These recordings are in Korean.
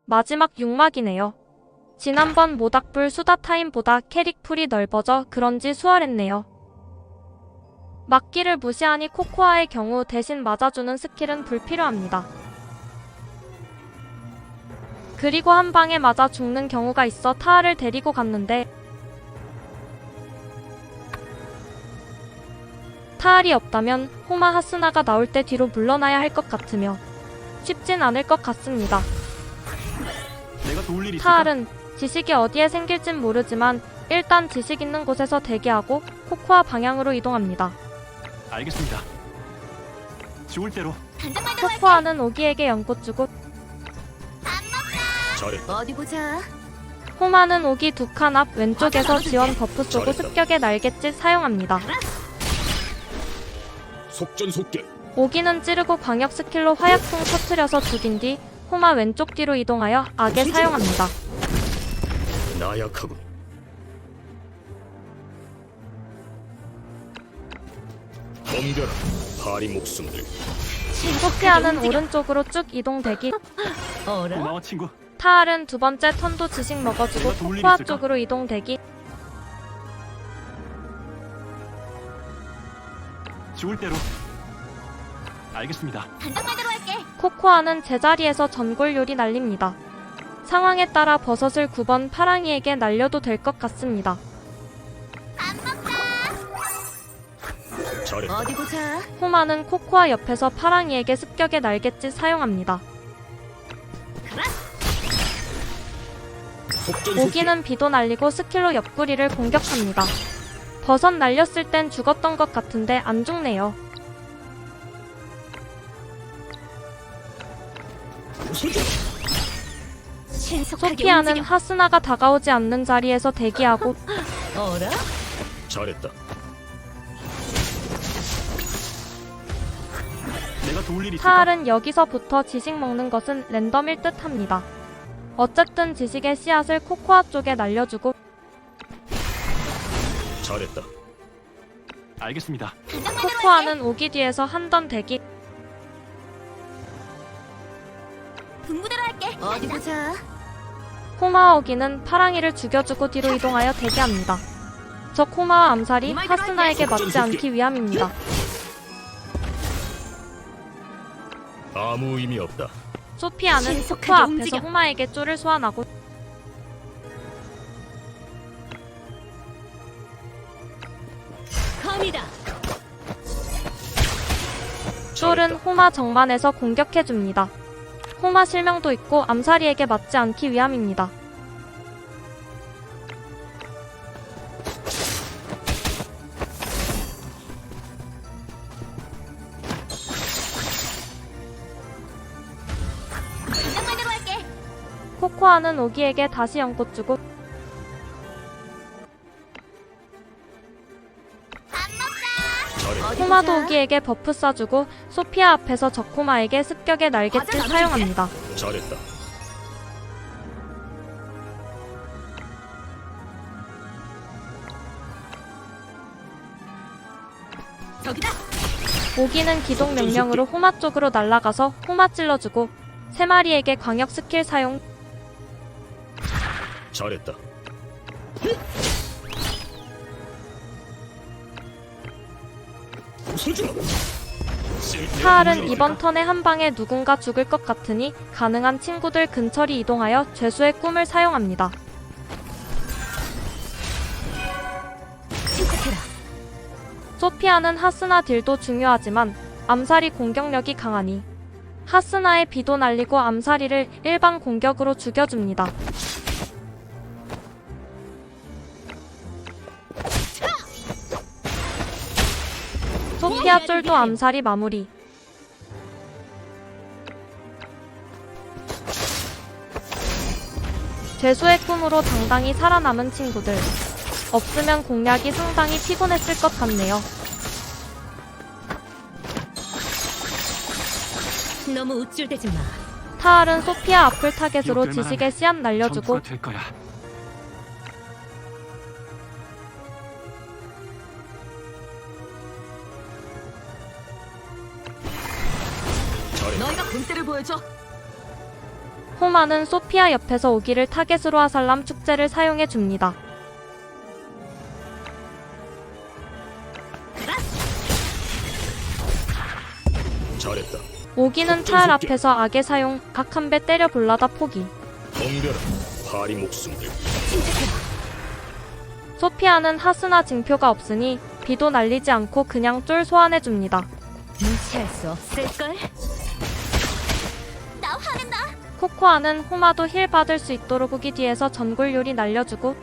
마지막 6막이네요. 지난번 모닥불 수다 타임보다 캐릭 풀이 넓어져 그런지 수월했네요. 막기를 무시하니 코코아의 경우 대신 맞아주는 스킬은 불필요합니다. 그리고 한 방에 맞아 죽는 경우가 있어 타아를 데리고 갔는데 타알이 없다면 호마 하스나가 나올 때 뒤로 물러나야 할 것 같으며 쉽진 않을 것 같습니다. 내가 도울 일이 있을까? 타알은 지식이 어디에 생길진 모르지만 일단 지식 있는 곳에서 대기하고 코코아 방향으로 이동합니다. 알겠습니다. 좋을 대로. 코코아는 오기에게 연꽃 주고 잘했다. 어디 보자. 호마는 오기 두 칸 앞 왼쪽에서 지원 버프 쏘고 습격의 날갯짓 사용합니다. 속전속결. 오기는 찌르고 광역 스킬로 화약풍 터트려서 죽인 뒤 호마 왼쪽 뒤로 이동하여 악에 사용합니다. 나약하군. 덤벼라, 파리 목숨들. 소피아는 오른쪽으로 쭉 이동되기 어라? 고마워 친구. 타알은 두 번째 턴도 지식 먹어주고 내가 도울 일이 코코아 있을까? 쪽으로 이동되기 좋을 대로. 알겠습니다. 코코아는 제자리에서 전골 요리 날립니다. 상황에 따라 버섯을 9번 파랑이에게 날려도 될 것 같습니다. 잘했다. 어디 보자. 호마는 코코아 옆에서 파랑이에게 습격의 날갯짓 사용합니다. 오기는 비도 날리고 스킬로 옆구리를 공격합니다. 버섯 날렸을 땐 죽었던 것 같은데 안 죽네요. 소피아는 하스나가 다가오지 않는 자리에서 대기하고 어라? 잘했다. 내가 도울 일이 있을까? 타알은 여기서부터 지식 먹는 것은 랜덤일 듯 합니다. 어쨌든 지식의 씨앗을 코코아 쪽에 날려주고 잘했다. 알겠습니다. 코코아는 오기 뒤에서 한 던 대기 분부대로 할게. 어디 보자. 호마와 오기는 파랑이를 죽여주고 뒤로 이동하여 대기합니다. 적 호마와 암살이 하스나에게 맞지 않기 위함입니다. 아무 의미 없다. 소피아는 신속하게 코코아 앞에서 움직여. 호마에게 쫄을 소환하고 검이다. 쫄은 호마 정반에서 공격해줍니다. 호마 실명도 있고 암살이에게 맞지 않기 위함입니다. 코코아는 오기에게 다시 연꽃 주고 잘했다. 어디 호마도 보자. 오기에게 버프 쏴주고 소피아 앞에서 적호마에게 습격의 날갯짓 맞아, 사용합니다. 잘했다. 저기다. 오기는 기동 명령으로 호마 쪽으로 날아가서 호마 찔러주고 세 마리에게 광역 스킬 사용 잘했다. 웃어주라. 타알은 이번 턴에 한 방에 누군가 죽을 것 같으니 가능한 친구들 근처리 이동하여 죄수의 꿈을 사용합니다. 침착해라. 소피아는 하스나 딜도 중요하지만 암살이 공격력이 강하니 하스나의 비도 날리고 암살이를 일방 공격으로 죽여줍니다. 소피아 쫄도 암살이 마무리. 죄수의 꿈으로 당당히 살아남은 친구들. 없으면 공략이 상당히 피곤했을 것 같네요. 너무 우쭐대지 마. 타알은 소피아 앞을 타겟으로 기억될 지식의 씨앗 날려주고 전투가 될 거야. 너희가 본때를 보여줘. 호마는 소피아 옆에서 오기를 타겟으로 아살람 축제를 사용해 줍니다. 잘했다. 오기는 타알 앞에서 악의 사용, 각 한 배 때려 볼라다 포기. 덤벼라. 파리 목숨들. 소피아는 하스나 징표가 없으니 비도 날리지 않고 그냥 쫄 소환해 줍니다. 무시할 수 없을걸? 나 화낸다. 코코아는 호마도 힐 받을 수 있도록 오기 뒤에서 전골 요리 날려주고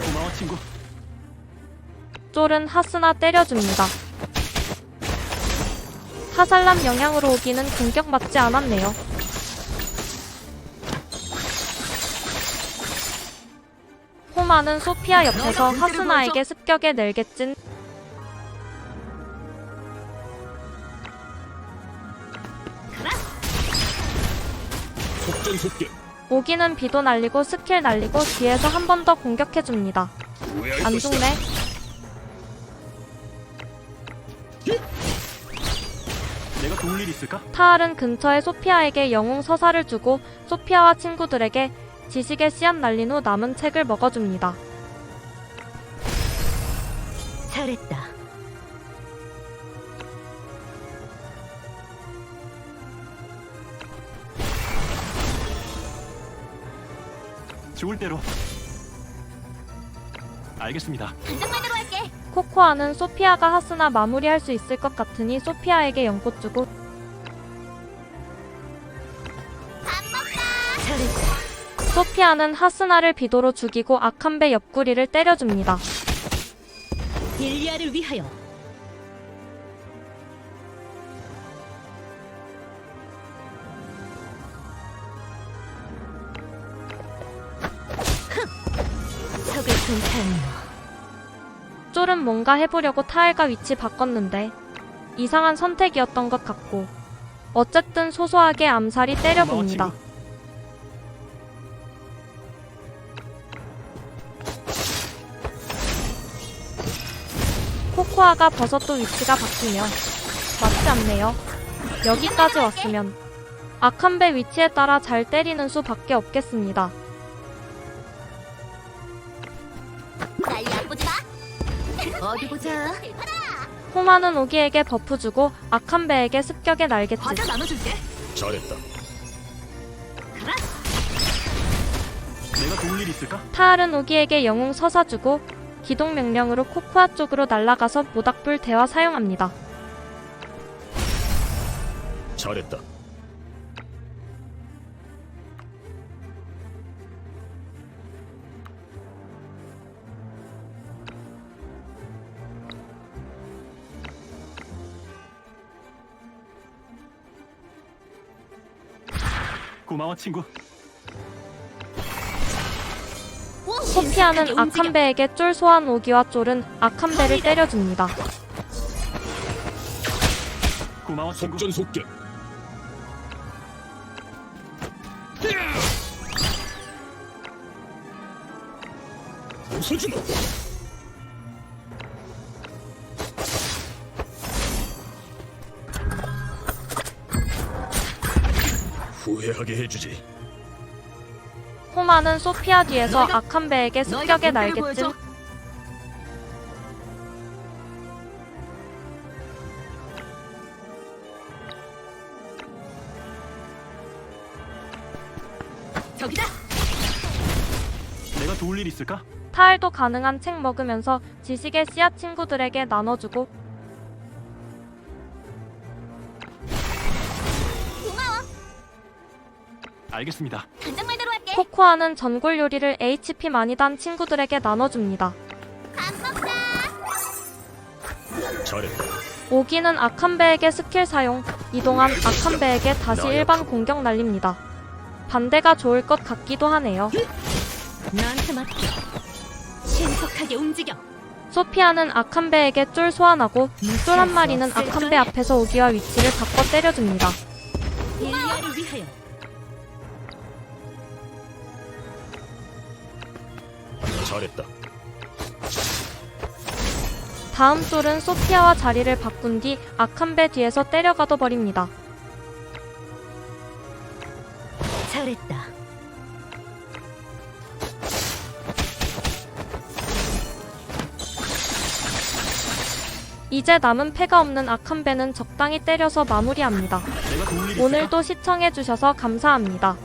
고마워 친구. 쫄은 하스나 때려줍니다. 하살람 영향으로 오기는 공격받지 않았네요. 호마는 소피아 옆에서 하스나에게 습격에 낼겠진. 속전속결. 오기는 비도 날리고 스킬 날리고 뒤에서 한 번 더 공격해줍니다. 후회할 안 것이다. 죽네. 내가 도울 일 있을까? 타알은 근처에 소피아에게 영웅 서사를 주고 소피아와 친구들에게 지식의 씨앗 날린 후 남은 책을 먹어줍니다. 잘했다. 좋을 대로. 알겠습니다. 당장만으로 할게. 코코아는 소피아가 하스나 마무리할 수 있을 것 같으니 소피아에게 연꽃 주고 잘했다. 소피아는 하스나를 비도로 죽이고 아칸베 옆구리를 때려줍니다. 일리아를 위하여. 적을 통탄이여. 쫄은 뭔가 해보려고 타알과 위치 바꿨는데 이상한 선택이었던 것 같고 어쨌든 소소하게 암살이 때려봅니다. 고마워, 친구. 코코아가 버섯도 위치가 바뀌며 맞지 않네요. 여기까지 왔으면 아칸베 위치에 따라 잘 때리는 수밖에 없겠습니다. 날 얕보지 마. 어디 보자. 호마는 오기에게 버프 주고 아칸베에게 습격에 날겠지. 과자 나눠줄게. 잘했다. 내가 도울 일 있을까? 타알은 오기에게 영웅 서사 주고 기동 명령으로 코코아 쪽으로 날아가서 모닥불 대화 사용합니다. 잘했다. 고마워 친구. 소피아는 아칸베에게 쫄 소환 오기와 쫄은 아칸베를 때려줍니다. 고마워 친구. 속전속결. 웃어주마. 후회하게 해주지. 호마는 소피아 뒤에서 아칸베에게 습격에 날겠지. 저기다. 내가 도울 일 있을까? 타알도 가능한 책 먹으면서 지식의 씨앗 친구들에게 나눠주고 알겠습니다. 당장만으로 할게. 코코아는 전골 요리를 HP 많이 단 친구들에게 나눠줍니다. 잘했다. 오기는 아칸베에게 스킬 사용, 이동한 아칸베에게 다시 일반 공격 날립니다. 반대가 좋을 것 같기도 하네요. 나한테 맡겨. 신속하게 움직여. 소피아는 아칸베에게 쫄 소환하고 쫄 한 마리는 아칸베 앞에서 오기와 위치를 바꿔 때려줍니다. 일리아를 위하여. 잘했다. 다음 쫄은 소피아와 자리를 바꾼 뒤 아칸베 뒤에서 때려가둬 버립니다. 잘했다. 이제 남은 패가 없는 아칸베는 적당히 때려서 마무리합니다. 내가 도울 일 있을까? 오늘도 시청해주셔서 감사합니다.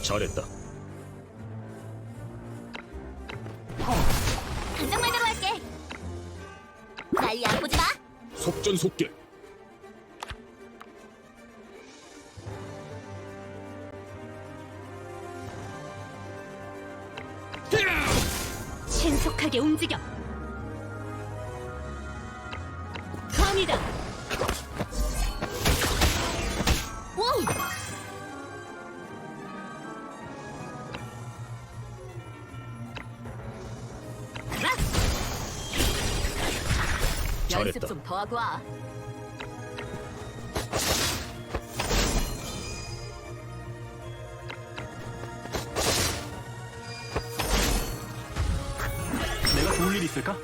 잘했다. 당장 말대로 할게. 날 얕보지 마. 속전속결. 신속하게 움직여. 검이다. 오! 연습 잘했다. 좀 더 하고 와. 내가 도울 일 있을까?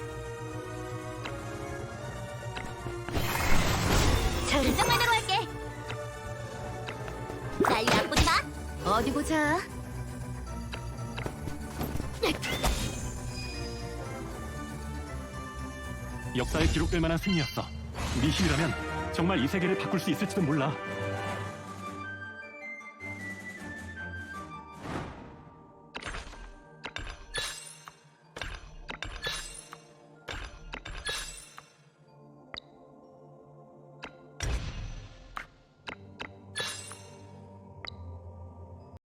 당장 말대로 할게. 날 얕보지 마. 어디 보자. 역사에 기록될 만한 승리였어. 네 힘이라면 정말 이 세계를 바꿀 수 있을지도 몰라.